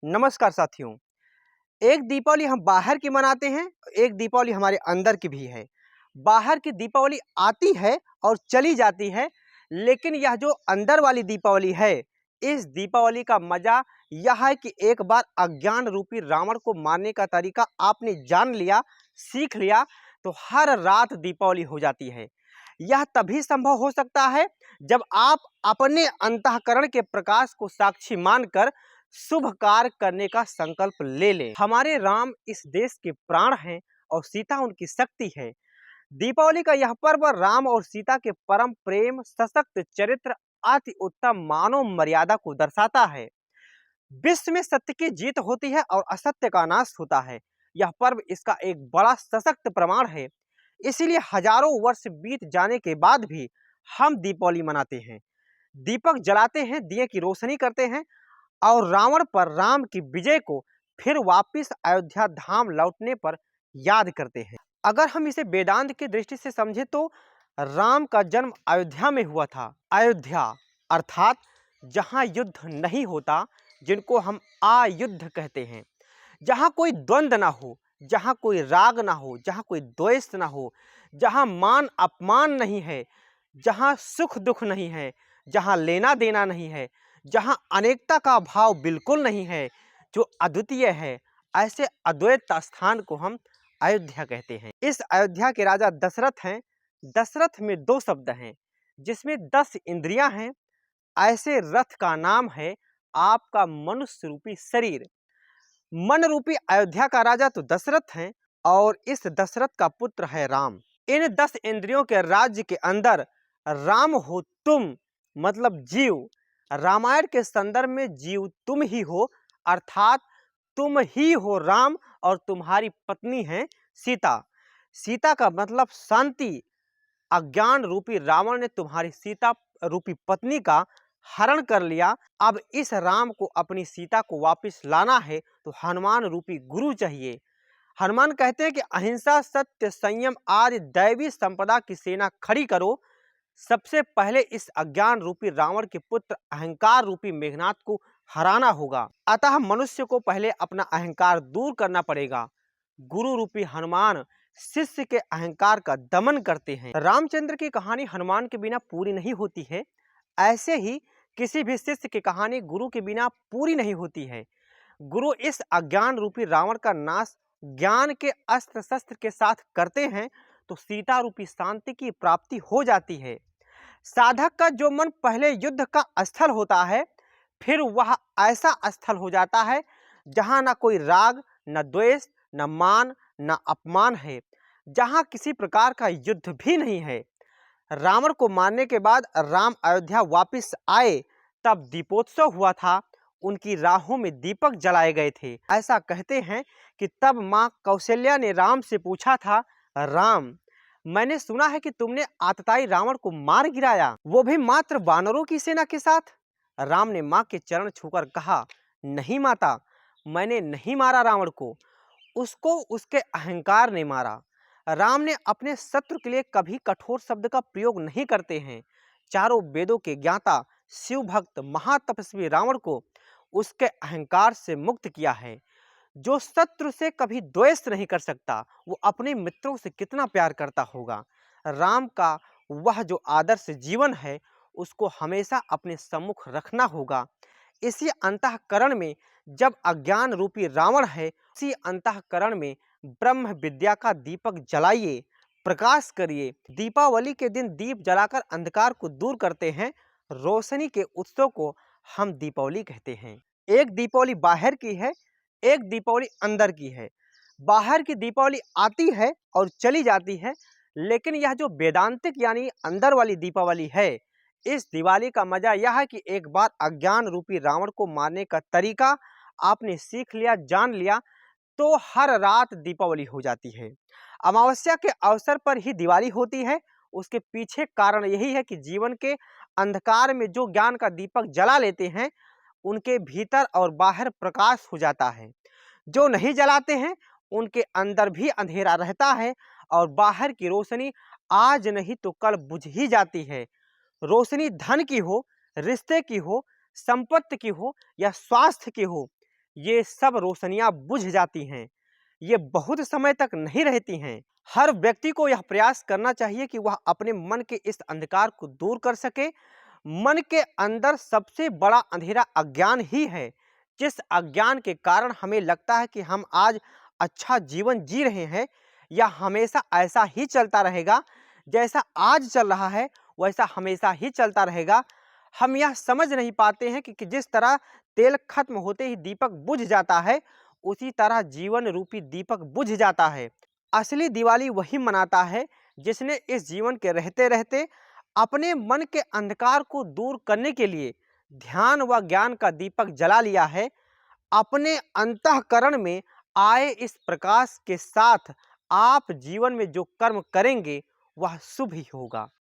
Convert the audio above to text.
नमस्कार साथियों। एक दीपावली हम बाहर की मनाते हैं, एक दीपावली हमारे अंदर की भी है। बाहर की दीपावली आती है और चली जाती है, लेकिन यह जो अंदर वाली दीपावली है, इस दीपावली का मज़ा यह है कि एक बार अज्ञान रूपी रावण को मारने का तरीका आपने जान लिया, सीख लिया, तो हर रात दीपावली हो जाती है। यह तभी संभव हो सकता है जब आप अपने अंतःकरण के प्रकाश को साक्षी मानकर शुभ कार्य करने का संकल्प ले लें। हमारे राम इस देश के प्राण हैं और सीता उनकी शक्ति है। दीपावली का यह पर्व राम और सीता के परम प्रेम, सशक्त चरित्र, अति उत्तम मानव मर्यादा को दर्शाता है। विश्व में सत्य की जीत होती है और असत्य का नाश होता है। यह पर्व इसका एक बड़ा सशक्त प्रमाण है। इसीलिए हजारों वर्ष बीत जाने के बाद भी हम दीपावली मनाते हैं, दीपक जलाते हैं, दिए की रोशनी करते हैं और रावण पर राम की विजय को फिर वापिस अयोध्या धाम लौटने पर याद करते हैं। अगर हम इसे वेदांत की दृष्टि से समझें तो राम का जन्म अयोध्या में हुआ था। अयोध्या अर्थात जहाँ युद्ध नहीं होता, जिनको हम आयुद्ध कहते हैं, जहाँ कोई द्वंद्व ना हो, जहाँ कोई राग ना हो, जहाँ कोई द्वेष ना हो, जहाँ मान अपमान नहीं है, जहाँ सुख दुख नहीं है, जहाँ लेना देना नहीं है, जहाँ अनेकता का भाव बिल्कुल नहीं है, जो अद्वितीय है, ऐसे अद्वैत स्थान को हम अयोध्या कहते हैं। इस अयोध्या के राजा दशरथ हैं। दशरथ में दो शब्द हैं, जिसमें 10 इंद्रियां हैं। ऐसे रथ का नाम है आपका मनुष्य रूपी शरीर। मन रूपी अयोध्या का राजा तो दशरथ हैं और इस दशरथ का पुत्र है राम। इन 10 इंद्रियों के राज्य के अंदर राम हो तुम, मतलब जीव। रामायण के संदर्भ में जीव तुम ही हो, अर्थात तुम ही हो राम और तुम्हारी पत्नी है सीता। सीता का मतलब शांति। अज्ञान रूपी रावण ने तुम्हारी सीता रूपी पत्नी का हरण कर लिया। अब इस राम को अपनी सीता को वापस लाना है तो हनुमान रूपी गुरु चाहिए। हनुमान कहते हैं कि अहिंसा, सत्य, संयम आदि दैवी संपदा की सेना खड़ी करो। सबसे पहले इस अज्ञान रूपी रावण के पुत्र अहंकार रूपी मेघनाथ को हराना होगा। अतः मनुष्य को पहले अपना अहंकार दूर करना पड़ेगा। गुरु रूपी हनुमान शिष्य के अहंकार का दमन करते हैं। रामचंद्र की कहानी हनुमान के बिना पूरी नहीं होती है, ऐसे ही किसी भी शिष्य की कहानी गुरु के बिना पूरी नहीं होती है। गुरु इस अज्ञान रूपी रावण का नाश ज्ञान के अस्त्र शस्त्र के साथ करते हैं तो सीता रूपी शांति की प्राप्ति हो जाती है। साधक का जो मन पहले युद्ध का स्थल होता है, फिर वह ऐसा स्थल हो जाता है जहाँ न कोई राग, न द्वेष, न मान, न अपमान है, जहाँ किसी प्रकार का युद्ध भी नहीं है। रावण को मारने के बाद राम अयोध्या वापस आए, तब दीपोत्सव हुआ था। उनकी राहों में दीपक जलाए गए थे। ऐसा कहते हैं कि तब माँ कौशल्या ने राम से पूछा था, राम, मैंने सुना है कि तुमने आतताई रावण को मार गिराया, वो भी मात्र वानरों की सेना के साथ। राम ने माँ के चरण छूकर कहा, नहीं माता, मैंने नहीं मारा रावण को, उसको उसके अहंकार ने मारा। राम ने अपने शत्रु के लिए कभी कठोर शब्द का प्रयोग नहीं करते हैं। चारों वेदों के ज्ञाता शिव भक्त महातपस्वी रावण को उसके अहंकार से मुक्त किया है। जो शत्रु से कभी द्वेष नहीं कर सकता, वो अपने मित्रों से कितना प्यार करता होगा। राम का वह जो आदर्श जीवन है, उसको हमेशा अपने सम्मुख रखना होगा। इसी अंतःकरण में जब अज्ञान रूपी रावण है, उसी अंतःकरण में ब्रह्म विद्या का दीपक जलाइए, प्रकाश करिए। दीपावली के दिन दीप जलाकर अंधकार को दूर करते हैं। रोशनी के उत्सव को हम दीपावली कहते हैं। एक दीपावली बाहर की है, एक दीपावली अंदर की है। बाहर की दीपावली आती है और चली जाती है, लेकिन यह जो वेदांतिक यानी अंदर वाली दीपावली है, इस दिवाली का मजा यह है कि एक बार अज्ञान रूपी रावण को मारने का तरीका आपने सीख लिया, जान लिया, तो हर रात दीपावली हो जाती है। अमावस्या के अवसर पर ही दिवाली होती है। उसके पीछे कारण यही है कि जीवन के अंधकार में जो ज्ञान का दीपक जला लेते हैं, उनके भीतर और बाहर प्रकाश हो जाता है। जो नहीं जलाते हैं, उनके अंदर भी अंधेरा रहता है और बाहर की रोशनी आज नहीं तो कल बुझ ही जाती है। रोशनी धन की हो, रिश्ते की हो, संपत्ति की हो या स्वास्थ्य की हो, ये सब रोशनियां बुझ जाती हैं। ये बहुत समय तक नहीं रहती हैं। हर व्यक्ति को यह प्रयास करना चाहिए कि वह अपने मन के इस अंधकार को दूर कर सके। मन के अंदर सबसे बड़ा अंधेरा अज्ञान ही है, जिस अज्ञान के कारण हमें लगता है कि हम आज अच्छा जीवन जी रहे हैं या हमेशा ऐसा ही चलता रहेगा, जैसा आज चल रहा है वैसा हमेशा ही चलता रहेगा। हम यह समझ नहीं पाते हैं कि जिस तरह तेल खत्म होते ही दीपक बुझ जाता है, उसी तरह जीवन रूपी दीपक बुझ जाता है। असली दिवाली वही मनाता है जिसने इस जीवन के रहते रहते अपने मन के अंधकार को दूर करने के लिए ध्यान व ज्ञान का दीपक जला लिया है। अपने अंतःकरण में आए इस प्रकाश के साथ आप जीवन में जो कर्म करेंगे वह शुभ ही होगा।